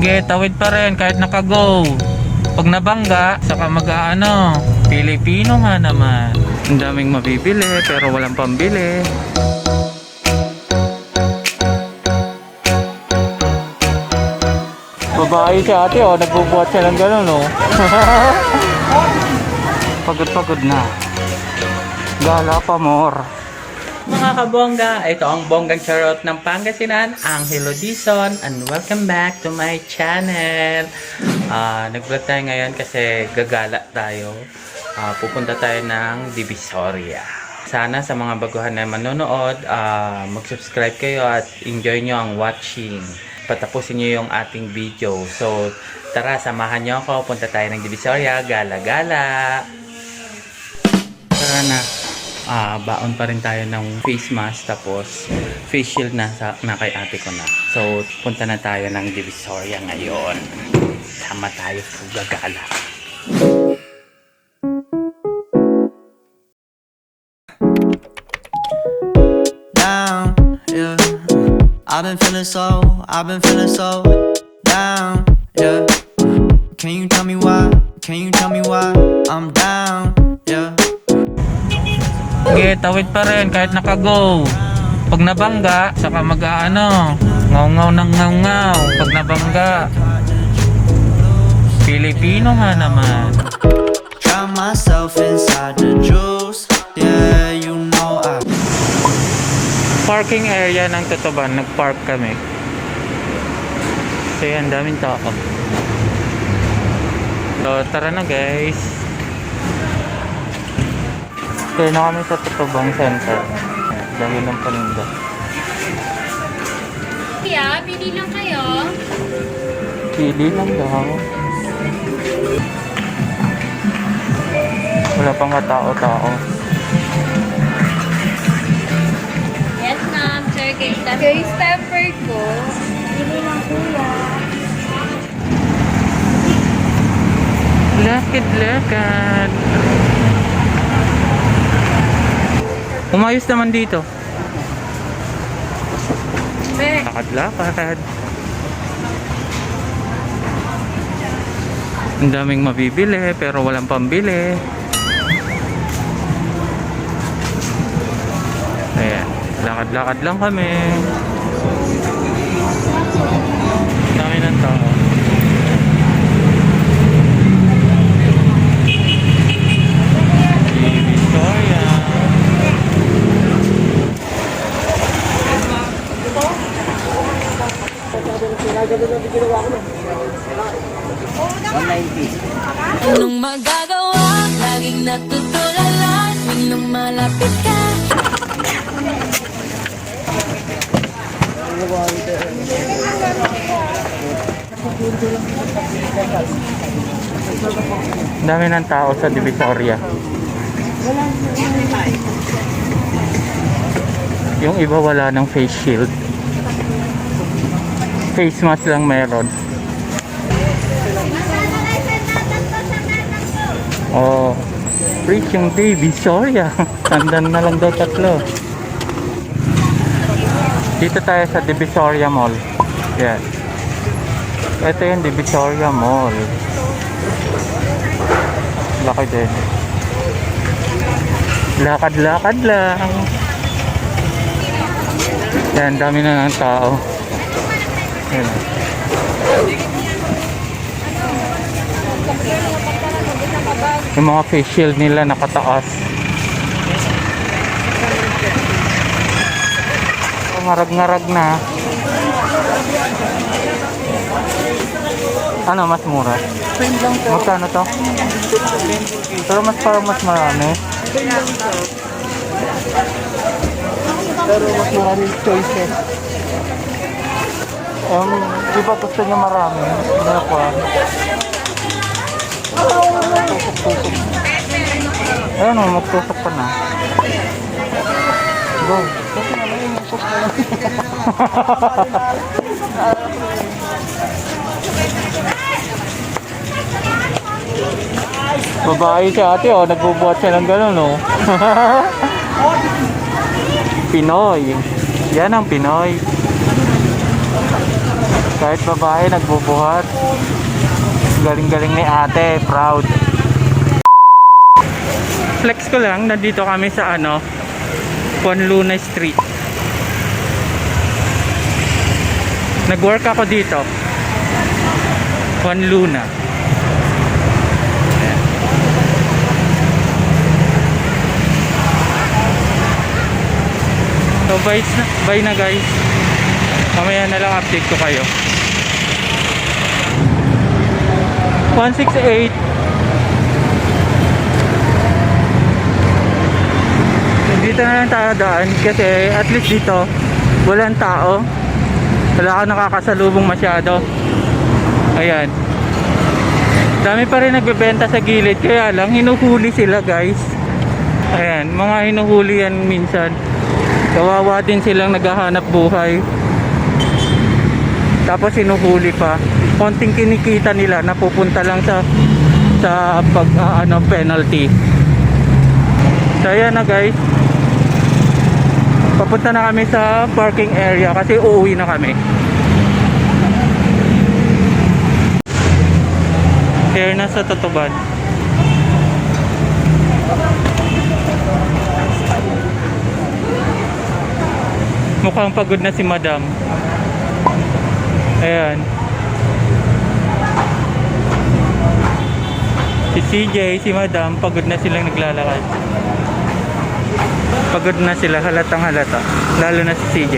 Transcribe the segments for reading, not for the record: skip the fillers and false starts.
Sige, tawid pa rin kahit naka-go. Pag nabangga, saka mag-aano. Pilipino nga naman. Ang daming mabibili pero walang pambili. Babae si ate, oh, nagbubuhat siya ng gano'n, oh. Pagod-pagod na. Gala pa more. Mga kabongga, ito ang bonggang charot ng Pangasinan, Angelo Dizon, and welcome back to my channel. Nag-vlog tayo ngayon kasi gagala tayo. Pupunta tayo ng Divisoria. Sana sa mga baguhan na manonood, mag-subscribe kayo at enjoy nyo ang watching. Patapusin nyo yung ating video. So, tara, samahan nyo ako. Punta tayo ng Divisoria. Gala-gala. Tara na. Baon pa rin tayo ng face mask. Tapos, face shield na kay ate ko na. So, punta na tayo ng Divisoria ngayon. Sama tayo sa gagala. Down, yeah. I've been feeling so down, yeah. Can you tell me why? I'm down, yeah. Sige, tawid pa rin kahit naka-go. Pag nabangga, saka mag-aano. Ngaw-ngaw ng ngaw-ngaw. Pag nabangga. Pilipino nga naman. Drown myself inside the juice, yeah, you know I. Parking area ng Totoban, nag-park kami. So yan, daming tao. So tara na guys. Kaya na kami sa Totoban Center. Dahil ng paninda. Kuya, pili lang kayo. Pili lang daw. Wala pang tao-tao. Yes, ma'am. Sir, case stepper ko. Pili lang kuya. Lakad-lakad. Umayos naman dito. Lakad-lakad. Ang daming mabibili pero walang pambili. Ayan, lakad-lakad lang kami. Dami ng tao. Divisoria. Anong magagawa? Laging natutulala tuwing lumalapit ka. Dami ng tao sa Divisoria. Yung iba wala ng face shield. Face mask lang meron. Oh, reach yung Divisoria. Tandan na lang daw tatlo. Dito tayo sa Divisoria Mall. Yan. Ito yung Divisoria Mall. Laki din. Lakad-lakad lang. Yan, dami na ng tao. Yan. Yung mga face shield nila nakataas. Ngarag-ngarag na. Ano mas mura? Magkano to? Pero parang mas marami. Pero mas maraming choices. Di ba gusto niya marami? Ano po? Tusok-tusok. Ayun o, magtusok pa na. Go. Babae si ate, oh, nagbubuhat siya ng gano'n, oh. Pinoy. Yan ang Pinoy. Kahit babae, nagbubuhat. Galing-galing ni ate, proud. Flex ko lang, nandito kami sa Juan Luna Street. Nag-work ako dito. Juan Luna. Ayan. So bye na guys. Mamaya na lang update ko kayo. 168. Dito na lang tayo daan kasi at least dito walang tao. Wala ka nakakasalubong masyado. Ayan. Dami pa rin nagbebenta sa gilid, kaya lang hinuhuli sila guys. Ayan, mga hinuhuli yan minsan. Kawawa din silang naghahanap buhay. Tapos hinuhuli pa. Konting kinikita nila napupunta lang sa penalty. So ayan na guys. Papunta na kami sa parking area kasi uuwi na kami. Here na sa Totoban. Mukhang pagod na si Madam. Ayan. Si CJ, si Madam, pagod na silang naglalakad. Pagod na sila, halatang halata. Lalo na si CJ.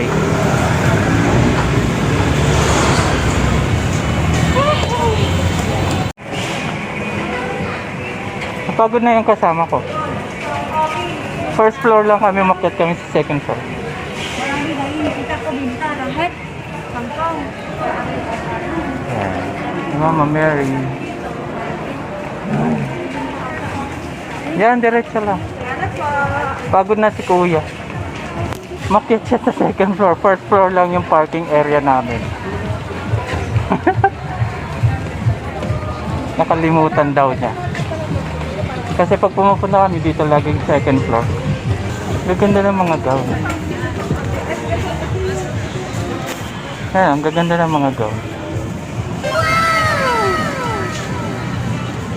Pagod na yung kasama ko. First floor lang kami, umakyat kami sa second floor. Ayan. Mama Mary. Yan, diretso lang. Pagod na si Kuya. Makyat siya sa second floor. First floor lang yung parking area namin. Nakalimutan daw niya. Kasi pag pumupunta kami dito laging second floor. Gaganda ng mga gown. Ayan, ang gaganda ng mga gown.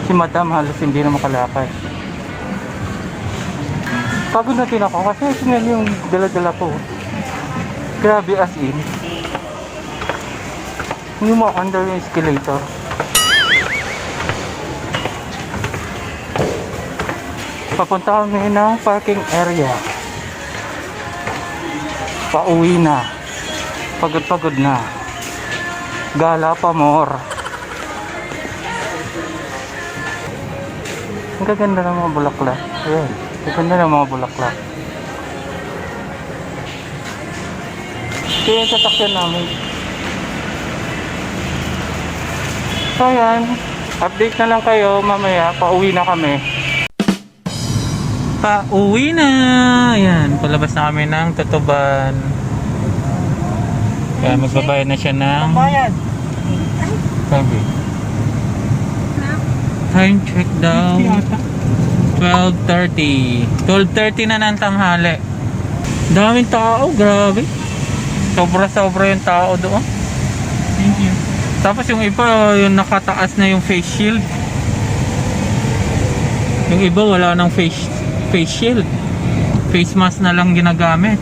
Si Madam halos hindi na makalakad. Pagod na din ako kasi tingnan yung dala-dala ko. Grabe as in. Hindi mo under yung escalator. Papunta kami ng parking area. Pauwi na. Pagod-pagod na. Gala pa more. Ang gaganda ng mga bulaklak. Ayan. Ang ganda ng mga bulaklak. Ito yung sasakyan namin. So ayan. Update na lang kayo mamaya. Pauwi na kami. Pauwi na. Ayan. Palabas na kami ng Totoban. Kaya magbabayad na siya ng... Sabi. Time check daw. 12:30. 12:30 na ng tanghali. Daming tao, grabe. Sobra-sobra yung tao doon. Thank you. Tapos yung iba, yung nakataas na yung face shield. Yung iba wala nang face shield. Face mask na lang ginagamit.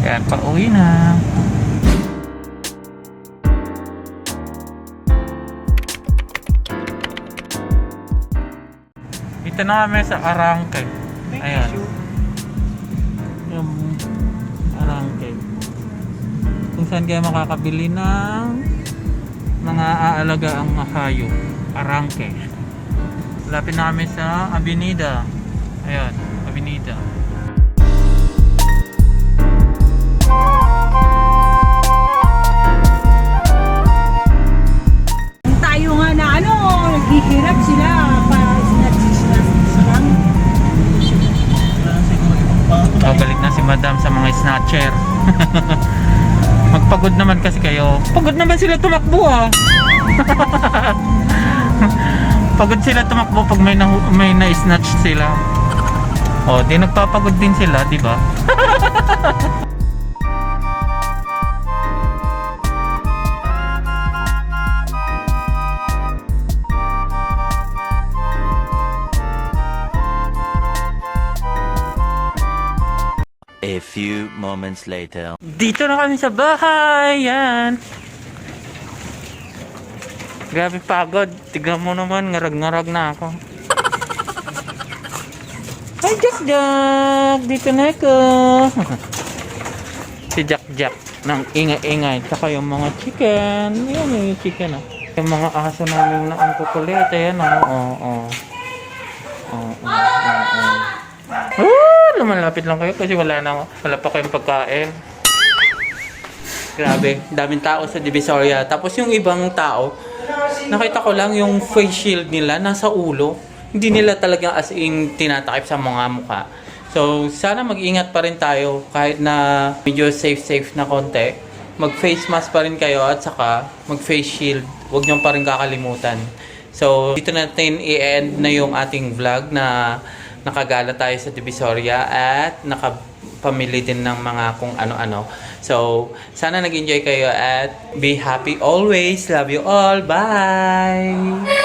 Yan, pauwi na. Dito na kami sa Arangke. Ayan. Yung Arangke. Kung saan kayo makakabili ng mga aalagaang hayop. Arangke. Lapit na kami sa Avenida. Ayan, Avenida. Tayo nga na naghihirap sila para snatch-snatch lang. Balik na si Madam sa mga snatcher. Magpagod naman kasi kayo. Pagod naman sila tumakbo Pagod sila tumakbo pag may na-snatch sila. O, di nagpapagod din sila, di ba? moments later. Dito na kami sa bahay. Yan. Grabe pagod. Tignan mo naman, ngarag-ngarag na ako. Hi, Jack Jack! Dito na ako. Si Jack Jack ng ingay-ingay. Tsaka yung mga chicken. Ayan yung chicken. Oh. Yung mga aso namin na ang kukulit. Ayan. Lumalapit lang kayo kasi wala pa kayong pagkain. Grabe, daming tao sa Divisoria. Tapos yung ibang tao, nakita ko lang yung face shield nila nasa ulo. Hindi nila talaga as in tinatakip sa mga mukha. So, sana mag-ingat pa rin tayo kahit na medyo safe na konti. Mag-face mask pa rin kayo at saka mag-face shield. Huwag nyo pa rin kakalimutan. So, dito natin i-end na yung ating vlog na nakagala tayo sa Divisoria at nakapamili din ng mga kung ano-ano. So, sana nag-enjoy kayo at be happy always. Love you all. Bye!